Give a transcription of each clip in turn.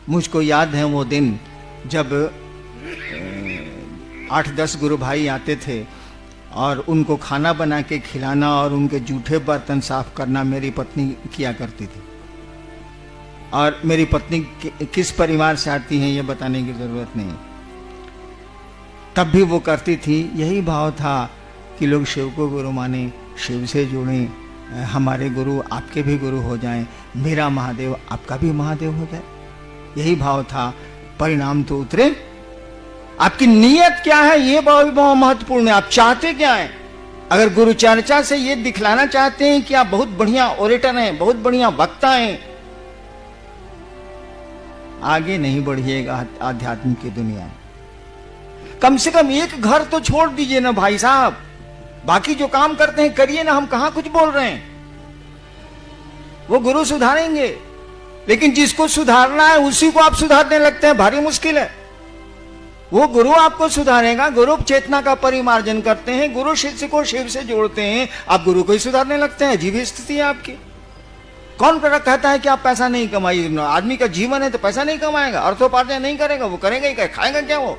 मुझको याद है वो दिन जब 8-10 गुरु भाई आते थे और उनको खाना बना के खिलाना और उनके जूठे बर्तन साफ करना मेरी पत्नी किया करती थी। और मेरी पत्नी किस परिवार से आती हैं ये बताने की जरूरत नहीं, तब भी वो करती थी। यही भाव था कि लोग शिव को गुरु माने, शिव से जुड़ें, हमारे गुरु आपके भी गुरु हो जाएं, मेरा महादेव आपका भी महादेव हो जाए, यही भाव था। परिणाम तो उतरे। आपकी नीयत क्या है ये बहुत महत्वपूर्ण है। आप चाहते क्या है? अगर गुरु चर्चा से ये दिखलाना चाहते हैं कि आप बहुत बढ़िया ओरेटर हैं, बहुत बढ़िया वक्ता हैं, आगे नहीं बढ़िएगा आध्यात्म की दुनिया। कम से कम एक घर तो छोड़ दीजिए ना भाई साहब, बाकी जो काम करते हैं करिए ना। हम कहां कुछ बोल रहे हैं, वो गुरु सुधारेंगे, लेकिन जिसको सुधारना है उसी को आप सुधारने लगते हैं, भारी मुश्किल है। वो गुरु आपको सुधारेगा, गुरु चेतना का परिमार्जन करते हैं, गुरु शिष्य को शिव से जोड़ते हैं, आप गुरु को ही सुधारने लगते हैं। अजीब स्थिति है आपकी। कौन कहता है कि आप पैसा नहीं कमाइए? आदमी का जीवन है तो पैसा नहीं कमाएगा, अर्थोपार्जन नहीं करेगा, वो करेगा ही क्या, खाएगा क्या वो?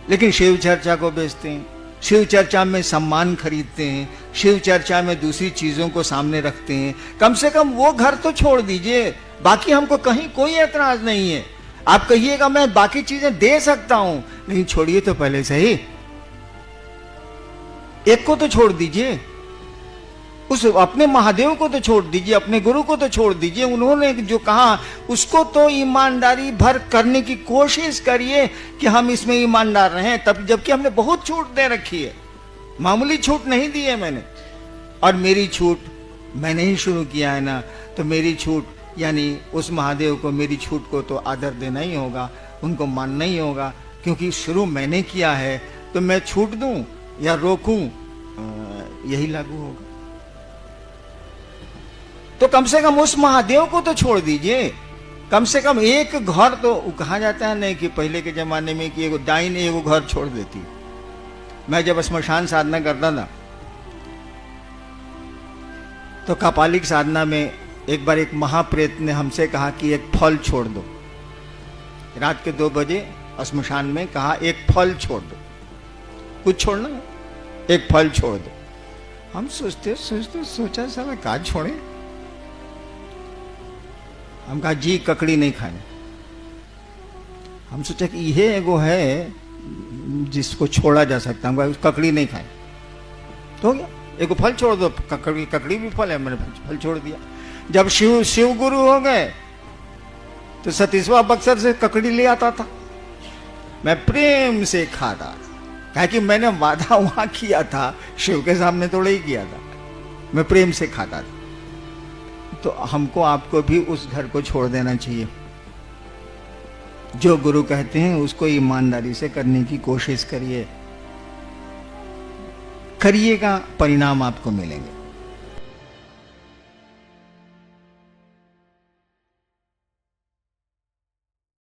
लेकिन शिव चर्चा को बेचते हैं, शिव चर्चा में सम्मान खरीदते हैं, शिव चर्चा में दूसरी चीजों को सामने रखते हैं। कम से कम वो घर तो छोड़ दीजिए। बाकी हमको कहीं कोई एतराज नहीं है। आप कहिएगा मैं बाकी चीजें दे सकता हूं, लेकिन छोड़िए तो पहले से ही एक को तो छोड़ दीजिए, उस अपने महादेव को तो छोड़ दीजिए, अपने गुरु को तो छोड़ दीजिए। उन्होंने जो कहा उसको तो ईमानदारी भर करने की कोशिश करिए कि हम इसमें ईमानदार रहें। तब जबकि हमने बहुत छूट दे रखी है, मामूली छूट नहीं दी है मैंने। और मेरी छूट मैंने ही शुरू किया है ना, तो मेरी छूट यानी उस महादेव को, मेरी छूट को तो आदर देना ही होगा, उनको मानना ही होगा, क्योंकि शुरू मैंने किया है। तो मैं छूट दूं या रोकूं, यही लागू होगा। तो कम से कम उस महादेव को तो छोड़ दीजिए। कम से कम एक घर तो, कहा जाता है नहीं कि पहले के जमाने में कि एगो डाइन एगो घर छोड़ देती। मैं जब श्मशान साधना करता था तो कपालिक साधना में एक बार एक महाप्रेत ने हमसे कहा कि एक फल छोड़ दो। रात के 2 बजे श्मशान में कहा एक फल छोड़ दो, कुछ छोड़ना, एक फल छोड़ दो। हम सोचते सोचा साला का छोड़े। हम कहा जी ककड़ी नहीं खाए। हम सोचा कि यह एगो है जिसको छोड़ा जा सकता है, ककड़ी नहीं खाए तो हो गया। एगो फल छोड़ दो, ककड़ी भी फल है, मैंने फल छोड़ दिया। जब शिव गुरु हो गए तो सतीशवा बक्सर से ककड़ी ले आता था, मैं प्रेम से खाता था, कहा कि मैंने वादा वहां किया था, शिव के सामने थोड़ा ही किया था, मैं प्रेम से खाता था। तो हमको आपको भी उस घर को छोड़ देना चाहिए। जो गुरु कहते हैं उसको ईमानदारी से करने की कोशिश करिए, करिएगा, परिणाम आपको मिलेंगे।